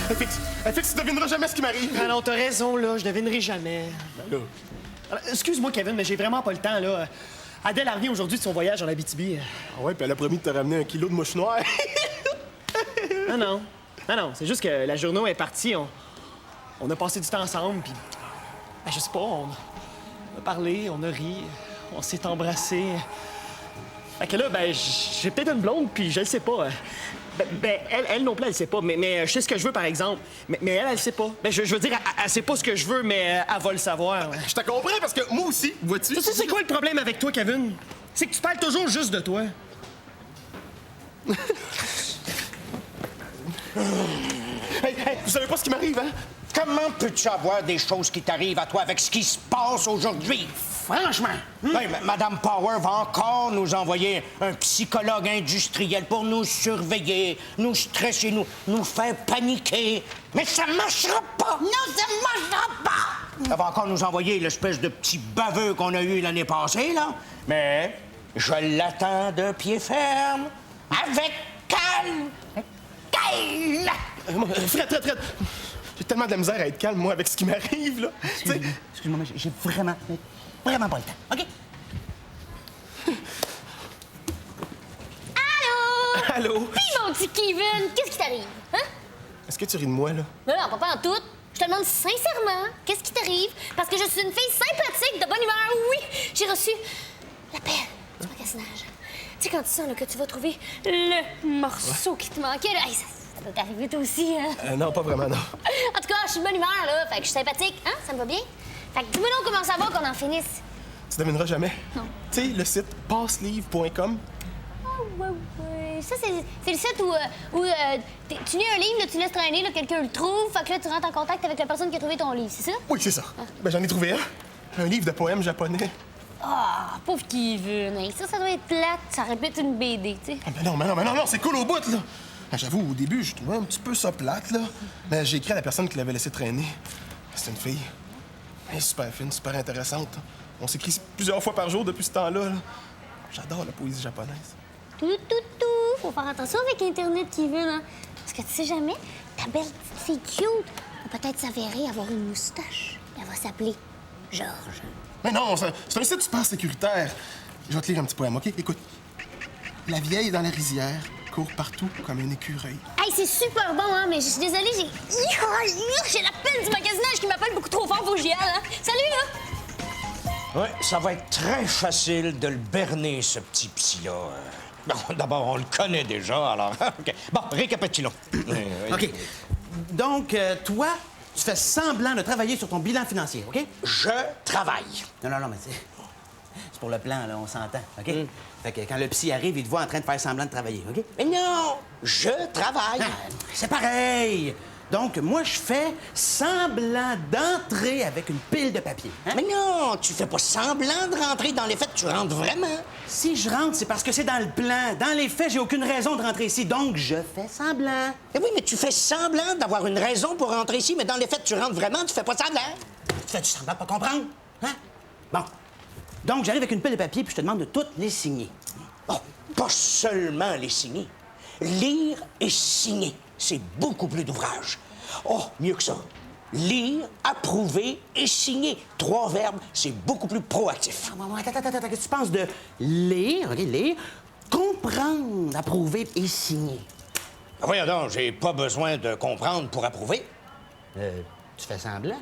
FX, tu devineras jamais ce qui m'arrive. Ah non, t'as raison, là, je devinerai jamais. Ben là. Alors, excuse-moi, Kevin, mais j'ai vraiment pas le temps, là. Adèle a revient aujourd'hui de son voyage en Abitibi. Ah ouais, puis elle a promis de te ramener 1 kilo de mouche noire. Ah non. Ah non, c'est juste que la journée est partie, on a passé du temps ensemble, puis... Ben, je sais pas, on a parlé, on a ri, on s'est embrassés. Fait que là, ben, j'ai peut-être une blonde, puis je le sais pas. Ben, elle non plus, elle sait pas, mais je sais ce que je veux, par exemple. Mais elle sait pas. Ben, je veux dire, elle sait pas ce que je veux, mais elle va le savoir. Je te comprends, parce que moi aussi, vois-tu... Tu sais, c'est quoi le problème avec toi, Kevin? C'est que tu parles toujours juste de toi. Hey, vous savez pas ce qui m'arrive, hein? Comment peux-tu avoir des choses qui t'arrivent à toi avec ce qui se passe aujourd'hui? Franchement. Hey, Madame Power va encore nous envoyer un psychologue industriel pour nous surveiller, nous stresser, nous faire paniquer. Mais ça marchera pas! Non, ça marchera pas! Elle va encore nous envoyer l'espèce de petit baveux qu'on a eu l'année passée, là. Mais je l'attends de pied ferme, avec calme. Fred. J'ai tellement de la misère à être calme, moi, avec ce qui m'arrive, là. Excuse-moi, mais j'ai vraiment pas le temps, OK? Allô? Allô? Puis mon petit Kevin, qu'est-ce qui t'arrive? Hein? Est-ce que tu ris de moi, là? Non, pas en tout. Je te demande sincèrement, qu'est-ce qui t'arrive? Parce que je suis une fille sympathique, de bonne humeur, oui. J'ai reçu l'appel du magasinage. Tu sais, quand tu sens là, que tu vas trouver le morceau qui te manquait, là, hey, ça doit t'arriver toi aussi, hein? Non, pas vraiment, non. En tout cas, je suis de bonne humeur, là. Fait que je suis sympathique, hein? Ça me va bien? Fait que dis-moi donc comment ça va qu'on en finisse. Tu devineras jamais. Non. Tu sais, le site passelivre.com. Ouais. Ça, c'est le site où tu lis un livre, là, tu laisses traîner, là, quelqu'un le trouve, fait que là, tu rentres en contact avec la personne qui a trouvé ton livre, c'est ça? Oui, c'est ça. Ben, j'en ai trouvé un. Un livre de poèmes japonais. Ah, pauvre Kevin. Hey, ça doit être plate. Ça répète une BD, tu sais. Ah, mais non, c'est cool au bout, là. Ah, j'avoue, au début, je trouvais un petit peu ça plate, là. Mais j'ai écrit à la personne qui l'avait laissé traîner. C'est une fille. Elle est super fine, super intéressante. On s'écrit plusieurs fois par jour depuis ce temps-là, là. J'adore la poésie japonaise. Tout. Faut faire attention avec Internet, Kevin, hein. Parce que tu sais jamais, ta belle petite fille cute va peut-être s'avérer avoir une moustache. Elle va s'appeler Georges. Mais non, c'est un site super sécuritaire. Je vais te lire un petit poème, OK? Écoute. La vieille dans la rizière court partout comme un écureuil. Hey, c'est super bon, hein, mais je suis désolée, j'ai l'appel du magasinage qui m'appelle beaucoup trop fort, faut que j'y aille, hein. Salut, là! Oui, ça va être très facile de le berner, ce petit psy-là. Bon, d'abord, on le connaît déjà, alors... OK. Bon, récapitulons. OK. Donc, toi, tu fais semblant de travailler sur ton bilan financier, OK? Je travaille. Non, mais c'est pour le plan, là, on s'entend, OK? Fait que quand le psy arrive, il te voit en train de faire semblant de travailler, OK? Mais non, je travaille. Ah, c'est pareil! Donc, moi, je fais semblant d'entrer avec une pile de papier. Hein? Mais non, tu fais pas semblant de rentrer. Dans les faits, tu rentres vraiment. Si je rentre, c'est parce que c'est dans le plan. Dans les faits, j'ai aucune raison de rentrer ici, donc je fais semblant. Eh oui, mais tu fais semblant d'avoir une raison pour rentrer ici, mais dans les faits, tu rentres vraiment, tu fais pas semblant. Tu fais du semblant de pas comprendre? Hein? Bon. Donc, j'arrive avec une pile de papier puis je te demande de toutes les signer. Oh, pas seulement les signer. Lire et signer, c'est beaucoup plus d'ouvrage. Oh, mieux que ça. Lire, approuver et signer. 3 verbes, c'est beaucoup plus proactif. Attends, qu'est-ce que tu penses de lire, OK, lire, comprendre, approuver et signer? Voyons donc, j'ai pas besoin de comprendre pour approuver. Tu fais semblant?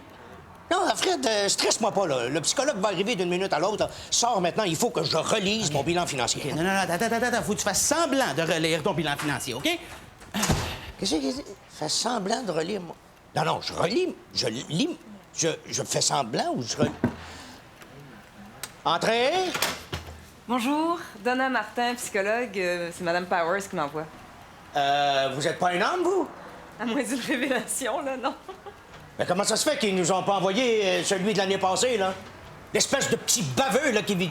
Non, Fred, stresse-moi pas, là. Le psychologue va arriver d'une minute à l'autre. Sors maintenant, il faut que je relise mon bilan financier. OK, non, attends, faut que tu fasses semblant de relire ton bilan financier, OK? Qu'est-ce que c'est? Fais semblant de relire mon... Non, je relis. Je lis. Je fais semblant ou je relis? Entrez! Bonjour, Donna Martin, psychologue. C'est Madame Powers qui m'envoie. Vous êtes pas un homme, vous? À moins d'une révélation, là, non? Mais comment ça se fait qu'ils nous ont pas envoyé celui de l'année passée, là? L'espèce de petit baveux, là, qui vit...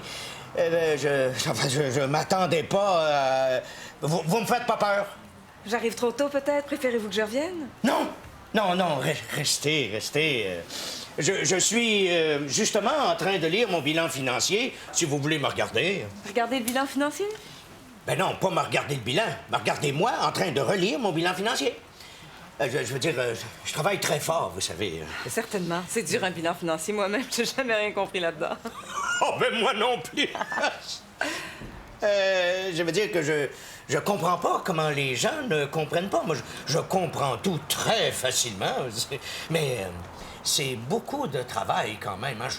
je m'attendais pas... Vous me faites pas peur? J'arrive trop tôt, peut-être? Préférez-vous que je revienne? Non, restez. Je suis justement en train de lire mon bilan financier, si vous voulez me regarder. Regardez le bilan financier? Ben non, pas me regarder le bilan. Me regarder moi en train de relire mon bilan financier. Je veux dire, je travaille très fort, vous savez. Certainement. C'est dur, un bilan financier. Moi-même, j'ai jamais rien compris là-dedans. Oh, ben moi non plus. Je veux dire que je comprends pas comment les gens ne comprennent pas. Moi, je comprends tout très facilement. Mais c'est beaucoup de travail quand même. Hein.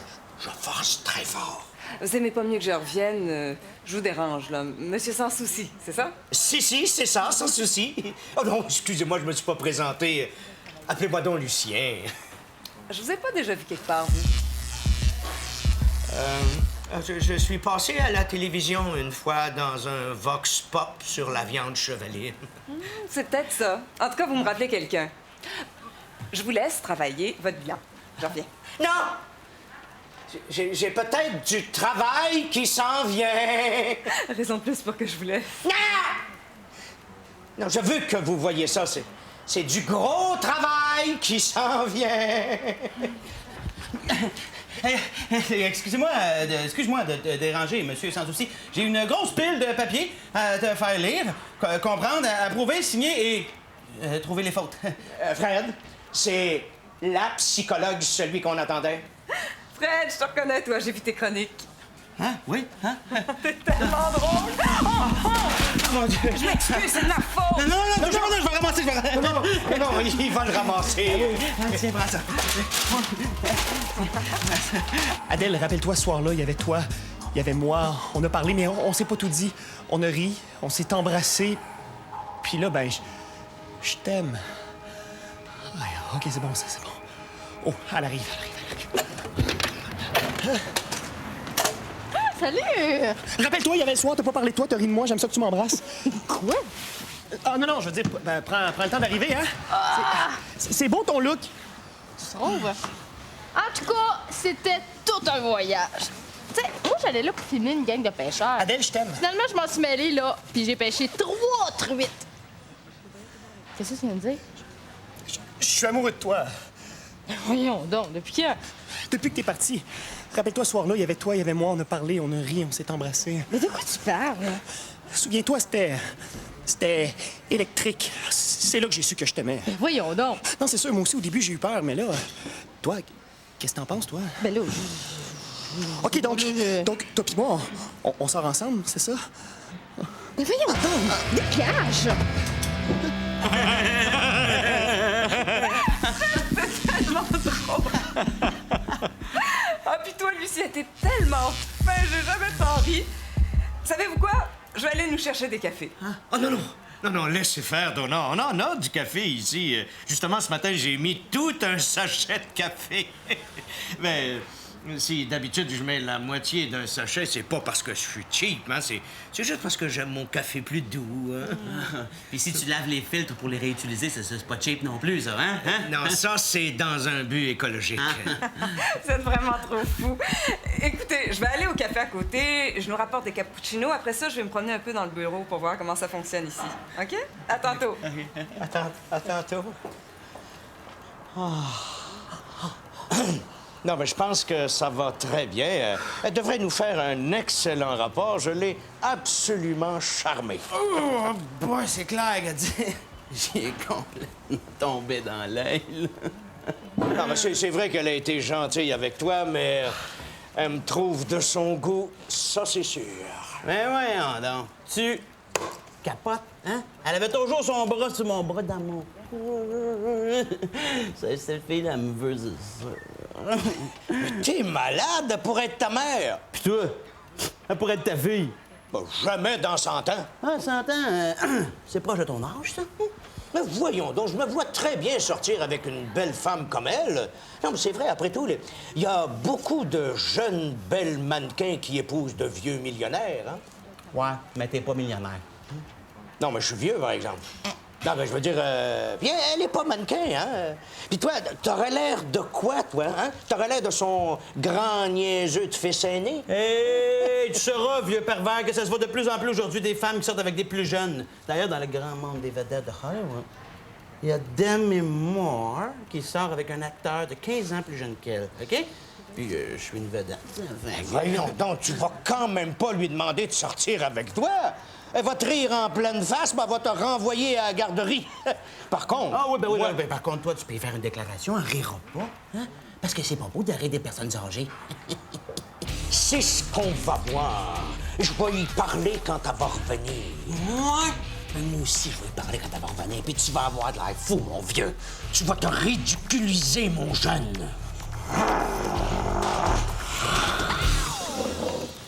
Je force très fort. Vous aimez pas mieux que je revienne? Je vous dérange, là. Monsieur Sans Souci, c'est ça? Si, c'est ça, sans souci. Oh non, excusez-moi, je me suis pas présenté. Appelez-moi donc Lucien. Je vous ai pas déjà vu quelque part, vous. Je suis passé à la télévision une fois dans un vox pop sur la viande chevalée. C'est peut-être ça. En tout cas, vous me rappelez quelqu'un. Je vous laisse travailler votre bilan. Je reviens. Non! J'ai peut-être du travail qui s'en vient. Raison de plus pour que je vous laisse. Non! Non, je veux que vous voyez ça. C'est du gros travail qui s'en vient. Excusez-moi de déranger, monsieur Sans Souci. J'ai une grosse pile de papier à te faire lire, comprendre, approuver, signer et trouver les fautes. Fred, c'est la psychologue, celui qu'on attendait. Fred, je te reconnais, toi. J'ai vu tes chroniques. Hein? Oui? Hein? T'es tellement drôle. Mon Dieu. Je m'excuse, c'est de ma faute. Non, je vais ramasser, Non, il va le ramasser. Tiens, prends ça. Adèle, rappelle-toi, ce soir-là, il y avait toi, il y avait moi. On a parlé, mais on s'est pas tout dit. On a ri, on s'est embrassés. Puis là, ben, je t'aime. Ouais, OK, c'est bon, ça, c'est bon. Oh, elle arrive. Salut! Rappelle-toi, il y avait le soir, t'as pas parlé de toi, t'as ri de moi, j'aime ça que tu m'embrasses. Quoi? Ah non, je veux dire, ben, prends le temps d'arriver, hein? C'est beau ton look. Sauve. En tout cas, c'était tout un voyage. Tu sais, moi, j'allais là pour filmer une gang de pêcheurs. Adèle, je t'aime. Finalement, je m'en suis mêlée, là, puis j'ai pêché 3 truites. Qu'est-ce que tu viens de dire? Je suis amoureux de toi. Voyons donc, depuis quand? Depuis que t'es parti. Rappelle-toi, ce soir-là, il y avait toi, il y avait moi, on a parlé, on a ri, on s'est embrassés. Mais de quoi tu parles? Souviens-toi, c'était électrique. C'est là que j'ai su que je t'aimais. Ben voyons donc. Non, c'est sûr, moi aussi, au début, j'ai eu peur, mais là, toi, qu'est-ce que t'en penses, toi? Ben là, OK, donc, toi pis moi, on sort ensemble, c'est ça? ben voyons donc, dégage! Ah, puis toi, Lucie, t'es tellement fin, j'ai jamais tant ri. Savez-vous quoi? Je vais aller nous chercher des cafés. Oh non, laissez faire, Donna. On en a du café ici. Justement, ce matin, j'ai mis tout un sachet de café. Mais si d'habitude je mets la moitié d'un sachet, c'est pas parce que je suis cheap, hein. C'est juste parce que j'aime mon café plus doux, hein. Puis si tu laves les filtres pour les réutiliser, c'est pas cheap non plus, ça, hein? Non, ça, c'est dans un but écologique. Vous êtes vraiment trop fous. Écoutez, je vais aller au café à côté, je nous rapporte des cappuccinos. Après ça, je vais me promener un peu dans le bureau pour voir comment ça fonctionne ici. OK? À tantôt. À tantôt. Non, mais je pense que ça va très bien. Elle devrait nous faire un excellent rapport. Je l'ai absolument charmé. Oh, boy, c'est clair, qu'elle dit. J'ai complètement tombé dans l'œil, là. Non, mais c'est vrai qu'elle a été gentille avec toi, mais elle me trouve de son goût, ça c'est sûr. Mais voyons donc. Tu capotes, hein? Elle avait toujours son bras sur mon bras d'amour. Cette fille-là, elle me veut ça. Mais t'es malade pour être ta mère. Pis toi, elle pourrait être ta fille. Ben, jamais dans 100 ans. Ah, 100 ans, c'est proche de ton âge, ça? Mais voyons donc, je me vois très bien sortir avec une belle femme comme elle. Non, mais c'est vrai, après tout, il y a beaucoup de jeunes belles mannequins qui épousent de vieux millionnaires, hein? Ouais, mais t'es pas millionnaire. Non, mais je suis vieux, par exemple. Non, mais je veux dire, bien, elle est pas mannequin, hein? Puis toi, t'aurais l'air de quoi, toi, hein? T'aurais l'air de son grand niaiseux de fils aîné? Hey, tu sauras, vieux pervers, que ça se voit de plus en plus aujourd'hui des femmes qui sortent avec des plus jeunes. D'ailleurs, dans le grand monde des vedettes de Hollywood, il y a Demi Moore qui sort avec un acteur de 15 ans plus jeune qu'elle, OK? Puis je suis une vedette. Voyons donc, tu vas quand même pas lui demander de sortir avec toi. Elle va te rire en pleine face, mais elle va te renvoyer à la garderie. Par contre... Ah oui, ben oui, ben, par contre, toi, tu peux y faire une déclaration, elle rira pas, hein? Parce que c'est pas beau d'arrêter des personnes âgées. C'est ce qu'on va voir. Je vais y parler quand elle va revenir. Ouais? Ben, moi aussi, je vais y parler quand elle va revenir, puis tu vas avoir de l'air fou, mon vieux. Tu vas te ridiculiser, mon jeune.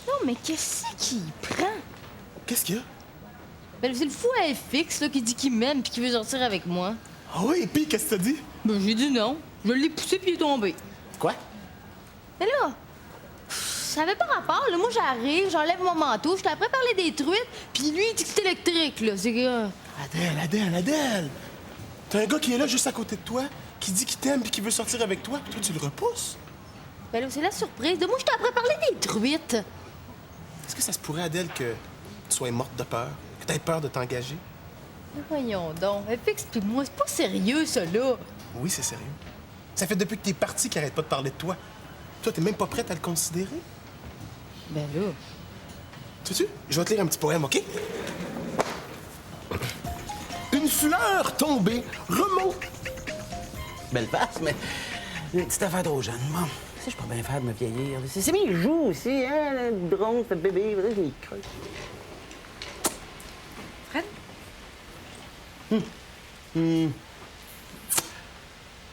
Non, mais qu'est-ce qu'il prend? Qu'est-ce qu'il y a? Ben, c'est le fou à FX là, qui dit qu'il m'aime puis qui veut sortir avec moi. Ah oui, et puis qu'est-ce que t'as dit? Ben, j'ai dit non. Je l'ai poussé puis il est tombé. Quoi? Mais là, ça avait pas rapport. Là. Moi, j'arrive, j'enlève mon manteau, j'étais après parler des truites, puis lui, il dit que c'est électrique, là. C'est que... Adèle! T'as un gars qui est là juste à côté de toi, qui dit qu'il t'aime puis qui veut sortir avec toi, puis toi, tu le repousses? Ben là, c'est la surprise. De moi, j'étais après parler des truites. Est-ce que ça se pourrait, Adèle, que tu sois morte de peur? Que t'aies peur de t'engager? Mais voyons donc. FX puis moi, c'est pas sérieux, ça, là. Oui, c'est sérieux. Ça fait depuis que t'es parti qu'il arrête pas de parler de toi. Toi, t'es même pas prête à le considérer? Ben là... Sais-tu? Je vais te lire un petit poème, OK? Une fleur tombée remonte. Belle face, mais une petite affaire trop jeune. Bon, si je peux bien faire de me vieillir. C'est mes joues aussi, hein? Le drôle, ce bébé, je les creuse. Fred?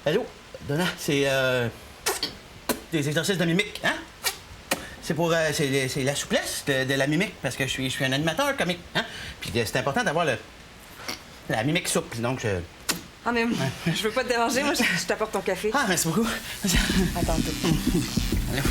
Allô? Donna, c'est des exercices de mimique, hein? C'est pour c'est la souplesse de la mimique, parce que je suis un animateur comique, hein? Puis c'est important d'avoir la mimique souple, donc je... Ah, mais je veux pas te déranger, moi, je t'apporte ton café. Ah, merci beaucoup. Attends un peu. Allô?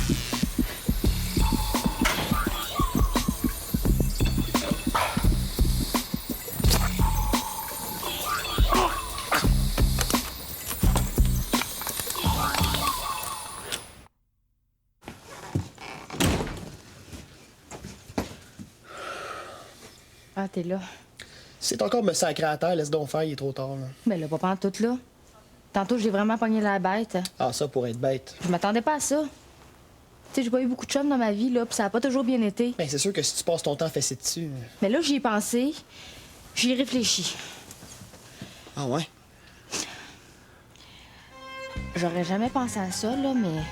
Ah, t'es là. C'est encore me sacrer à terre, laisse donc faire, il est trop tard. Là. Ben là, pas pantoute, là. Tantôt, j'ai vraiment pogné la bête. Ah, ça pour être bête. Je m'attendais pas à ça. Tu sais, j'ai pas eu beaucoup de chums dans ma vie, là, pis ça a pas toujours bien été. Ben, c'est sûr que si tu passes ton temps fessé dessus... Mais là, j'y ai pensé. J'y ai réfléchi. Ah ouais? J'aurais jamais pensé à ça, là, mais...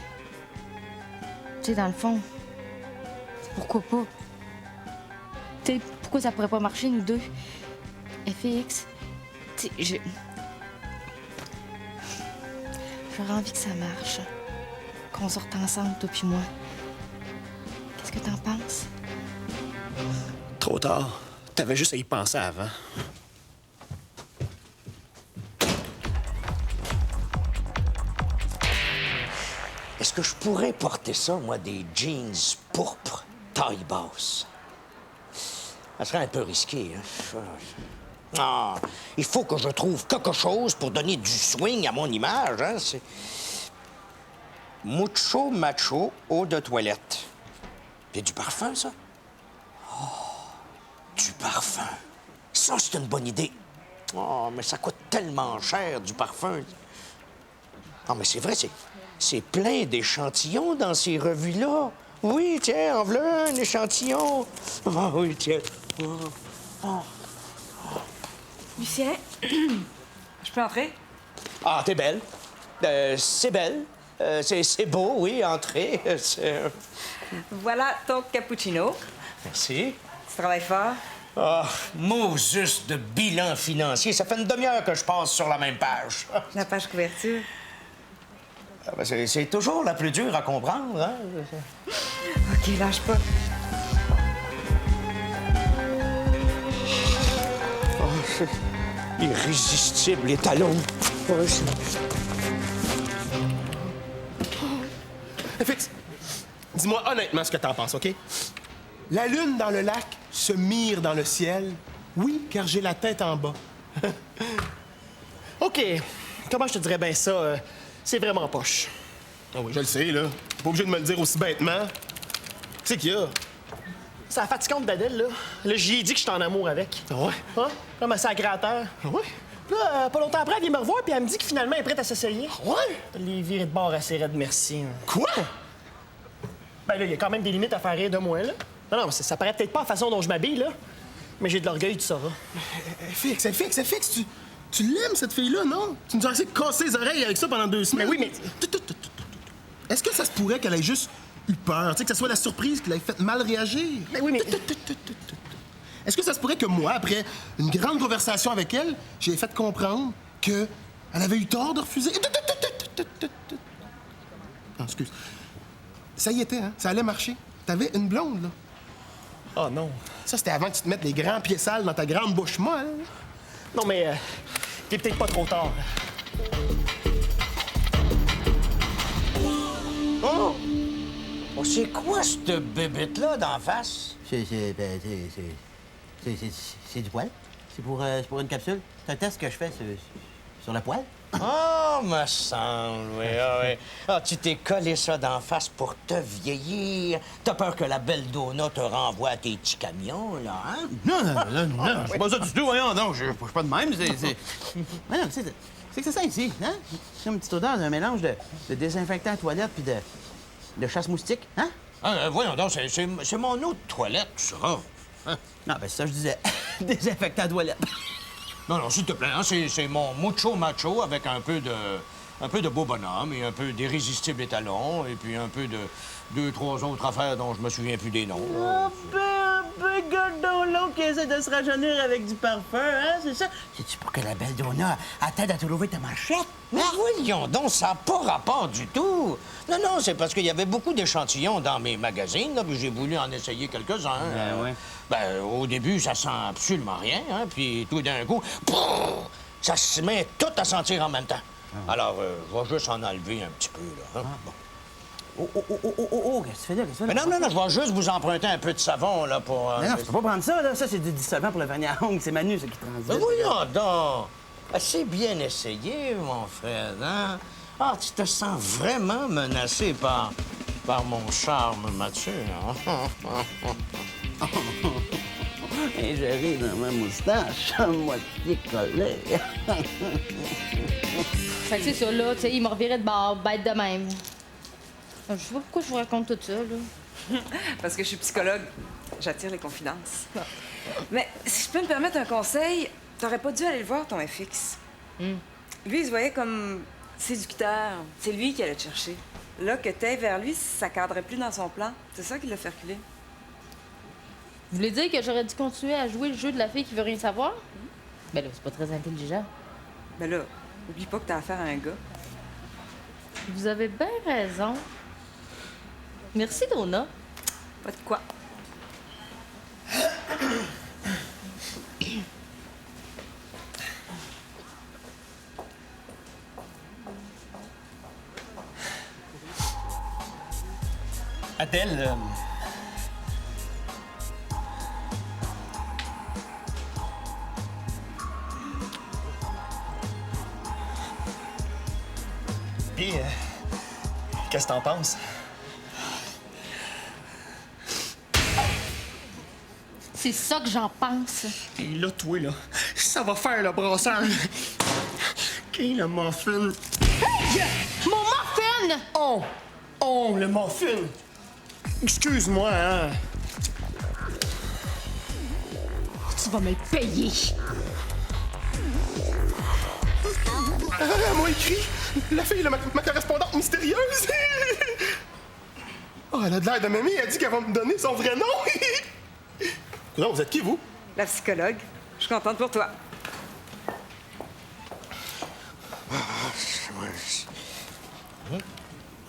Tu sais, dans le fond... Pourquoi pas? Tu sais, pourquoi ça pourrait pas marcher, nous deux? FX... Tu sais, j'aurais envie que ça marche. Qu'on sorte ensemble, toi puis moi. Qu'est-ce que t'en penses? Trop tard. T'avais juste à y penser avant. Est-ce que je pourrais porter ça, moi, des jeans pourpres, taille basse? Ça serait un peu risqué, hein? Ah, il faut que je trouve quelque chose pour donner du swing à mon image, hein? C'est... Mucho macho, eau de toilette. C'est du parfum, ça? Oh, du parfum. Ça, c'est une bonne idée. Oh, mais ça coûte tellement cher, du parfum. Ah, mais c'est vrai, c'est plein d'échantillons dans ces revues-là. Oui, tiens, en voilà un échantillon. Ah oui, tiens. Lucien, je peux entrer? Ah, t'es belle. C'est belle. C'est beau, oui, entrer. Voilà ton cappuccino. Merci. Tu travailles fort? Ah, Moses de bilan financier. Ça fait une demi-heure que je passe sur la même page. La page couverture. Ah, ben, c'est toujours la plus dure à comprendre, hein? OK, lâche pas. Oh, c'est irrésistible, les talons. Oh, FX, dis-moi honnêtement ce que t'en penses, OK? La lune dans le lac se mire dans le ciel. Oui, car j'ai la tête en bas. OK. Comment je te dirais bien ça? C'est vraiment poche. Ah oui, je le sais, là. T'es pas obligé de me le dire aussi bêtement. Qu'est-ce qu'il y a? C'est la fatigante d'Adèle, là. Là, j'y ai dit que j'étais en amour avec. Ah ouais? Hein? Comme un sacré à terre. Ah ouais? Là, pas longtemps après, elle vient me revoir puis elle me dit que finalement, elle est prête à s'essayer. Ouais? Les virées de bord assez raides, merci. Quoi? Ben là, il y a quand même des limites à faire rire de moi, là. Non, ça paraît peut-être pas la façon dont je m'habille, là. Mais j'ai de l'orgueil, tu sauras. FX, tu l'aimes, cette fille-là, non? Tu nous as assez cassé les oreilles avec ça pendant 2 semaines. Mais oui, mais... Est-ce que ça se pourrait qu'elle ait juste eu peur? Tu sais, que ça soit la surprise qui l'ait fait mal réagir? Mais oui, mais... Est-ce que ça se pourrait que moi, après une grande conversation avec elle, j'ai fait comprendre qu'elle avait eu tort de refuser? Non, excuse. Ça y était, hein? Ça allait marcher. T'avais une blonde, là. Oh non. Ça, c'était avant que tu te mettes les grands pieds sales dans ta grande bouche molle. Non, mais il est peut-être pas trop tard. Oh! Oh, c'est quoi cette bébête-là d'en face? C'est du poil. C'est pour une capsule. C'est un test que je fais sur le poil. Ah, me semble, oui, oui. Ah, tu t'es collé ça d'en face pour te vieillir. T'as peur que la belle Donna te renvoie à tes petits camions, là, hein? Non, c'est pas ça du tout, voyons, non, je suis pas de même, c'est... Mais non, c'est que c'est ça ici, hein? C'est comme une petite odeur d'un mélange de désinfectant à toilette puis de chasse-moustique, hein? Ah, voyons donc, c'est mon eau de toilette, ça. Hein? Non, ben c'est ça, je disais. Désinfectant à toilette. Non, s'il te plaît, hein, c'est mon mucho macho avec un peu de beau bonhomme et un peu d'irrésistible étalon et puis un peu de 2-3 autres affaires dont je me souviens plus des noms. Oh, ben, gardons l'autre qui essaie de se rajeunir avec du parfum, hein, c'est ça? C'est-tu pour que la belle Donna attende à trouver ta manchette? Mais voyons donc, ça n'a pas rapport du tout. Non, c'est parce qu'il y avait beaucoup d'échantillons dans mes magazines, là, puis j'ai voulu en essayer quelques-uns. Ben, ouais. Ben, au début, ça sent absolument rien, hein, puis tout d'un coup, ça se met tout à sentir en même temps. Alors, je vais juste en enlever un petit peu, là. Hein? Bon. Oh, qu'est-ce que tu fais là? Mais non, je vais juste vous emprunter un peu de savon, là, pour... Non, je peux pas prendre ça, là. Ça, c'est du dissolvant pour le vernis à ongles. C'est Manu, ça, qui transite. Ben voyons donc! C'est bien essayé, mon frère, hein? Ah, tu te sens vraiment menacé par mon charme mature. Et je ris dans ma moustache, à moitié collée. Fait que c'est ça, là, tu sais, il m'a reviré de bord, bête de même. Je sais pas pourquoi je vous raconte tout ça, là. Parce que je suis psychologue, j'attire les confidences. Mais si je peux me permettre un conseil, t'aurais pas dû aller le voir, ton FX. Lui, il se voyait comme séducteur. C'est lui qui allait te chercher. Là, que t'ailles vers lui, ça cadrait plus dans son plan. C'est ça qui l'a fait reculer. Vous voulez dire que j'aurais dû continuer à jouer le jeu de la fille qui veut rien savoir? Ben là, c'est pas très intelligent. Ben là, oublie pas que t'as affaire à un gars. Vous avez bien raison. Merci, Donna. Pas de quoi. Adèle, Puis, qu'est-ce que t'en penses? C'est ça que j'en pense. Et là, toi, là, ça va faire le brassage. Qui le muffin? Hey! Mon muffin! Oh, le muffin! Excuse-moi, hein? Tu vas me le payer. Elle m'a écrit. La fille, là, ma correspondante mystérieuse. Oh, elle a de l'air de mamie. Elle dit qu'elle va me donner son vrai nom. Non, vous êtes qui, vous? La psychologue. Je suis contente pour toi.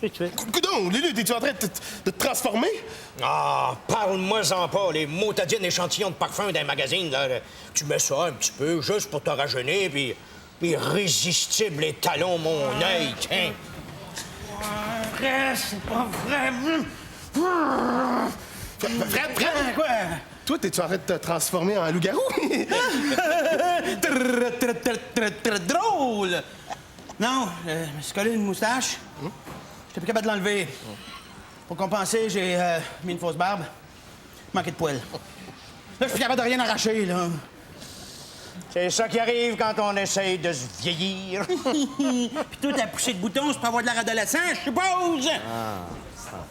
Qu'est-ce que tu fais? Coudon, Lulu, t'es-tu en train de te transformer? Ah, parle-moi-en pas, les motadines échantillons de parfum d'un magazine, là. Tu mets ça un petit peu, juste pour te rajeunir, puis irrésistible étalon, mon œil, tiens. Vrai, c'est pas vrai. Fred, Quoi? toi, t'es-tu en train de te transformer en loup-garou? Très drôle! Non, je me suis collé une moustache. J'étais plus capable de l'enlever. Pour compenser, j'ai mis une fausse barbe. Manqué de poils. Là, je suis plus capable de rien arracher, là. C'est ça qui arrive quand on essaye de se vieillir. Puis toi, t'as poussé de boutons, c'est pour avoir de l'air adolescent, je suppose!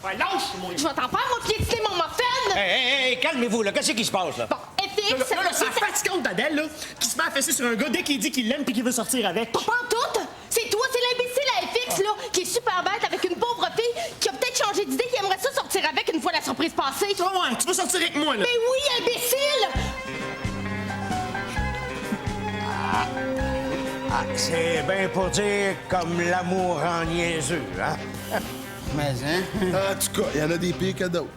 Ouais, lâche, moi! Je vais t'en faire, moi, piétiner mon muffin! Hey, calmez-vous, là. Qu'est-ce qui se passe, là? Bon, FX, Là, c'est la fatigante d'Adèle, là, qui se met à fesser sur un gars dès qu'il dit qu'il l'aime puis qu'il veut sortir avec. Pas en tout! C'est toi, c'est l'imbécile à FX, là, qui est super bête avec une pauvre fille qui a peut-être changé d'idée, qui aimerait ça sortir avec une fois la surprise passée. Ouais, tu veux sortir avec moi, là? Mais oui, imbécile! Ah, c'est bien pour dire comme l'amour en niaiseux, hein? Mais, hein? En tout cas, il y en a des pires que d'autres.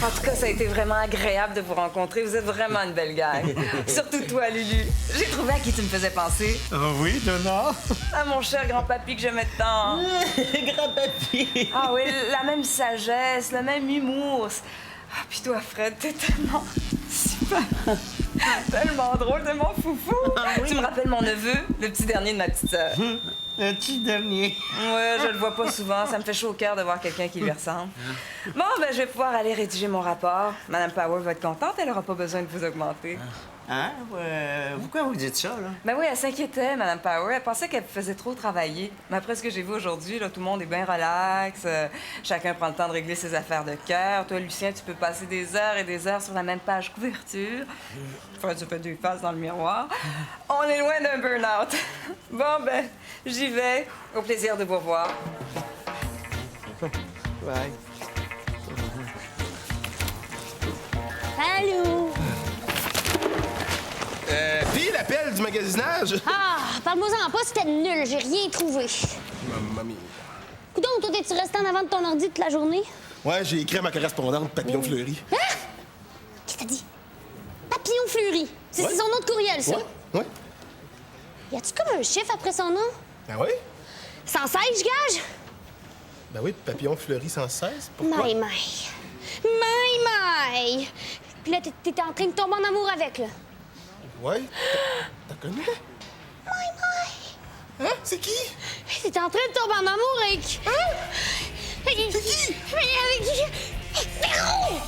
En tout cas, ça a été vraiment agréable de vous rencontrer. Vous êtes vraiment une belle gang. Surtout toi, Lulu. J'ai trouvé à qui tu me faisais penser. Ah oui, Donna? À mon cher grand-papy que j'aimais tant. Grand-papy! Ah oui, la même sagesse, le même humour. Ah, puis toi, Fred, t'es tellement super. Tellement drôle, tellement foufou. Tu me rappelles mon neveu, le petit dernier de ma petite sœur. Le petit dernier. Ouais, je le vois pas souvent. Ça me fait chaud au cœur de voir quelqu'un qui lui ressemble. Bon, ben, je vais pouvoir aller rédiger mon rapport. Madame Power va être contente. Elle aura pas besoin de vous augmenter. Hein? Pourquoi vous dites ça, là? Ben oui, elle s'inquiétait, Madame Power. Elle pensait qu'elle faisait trop travailler. Mais après ce que j'ai vu aujourd'hui, là, tout le monde est bien relax. Chacun prend le temps de régler ses affaires de cœur. Toi, Lucien, tu peux passer des heures et des heures sur la même page couverture. Enfin, tu fais deux faces dans le miroir. On est loin d'un burn-out. Bon, ben, j'y vais. Au plaisir de vous revoir. Bye. Allô? Puis l'appel du magasinage. Ah, parle-moi-en pas, c'était nul, j'ai rien trouvé. Mamie. Coudon, toi, t'es-tu resté en avant de ton ordi toute la journée? Ouais, j'ai écrit à ma correspondante, Papillon Fleuri. Hein? Qu'est-ce que t'as dit? Papillon Fleury. C'est Ouais. son nom de courriel, ça? Ouais. Y a-tu comme un chiffre après son nom? Ben oui. 116, je gage? Ben oui, Papillon Fleuri 116. Pourquoi? My. Puis là, t'étais en train de tomber en amour avec, là. Ouais. T'as connu? Hein? C'est qui? T'étais en train de tomber en amour avec... Hein? C'est qui? Avec qui? Avec Véro!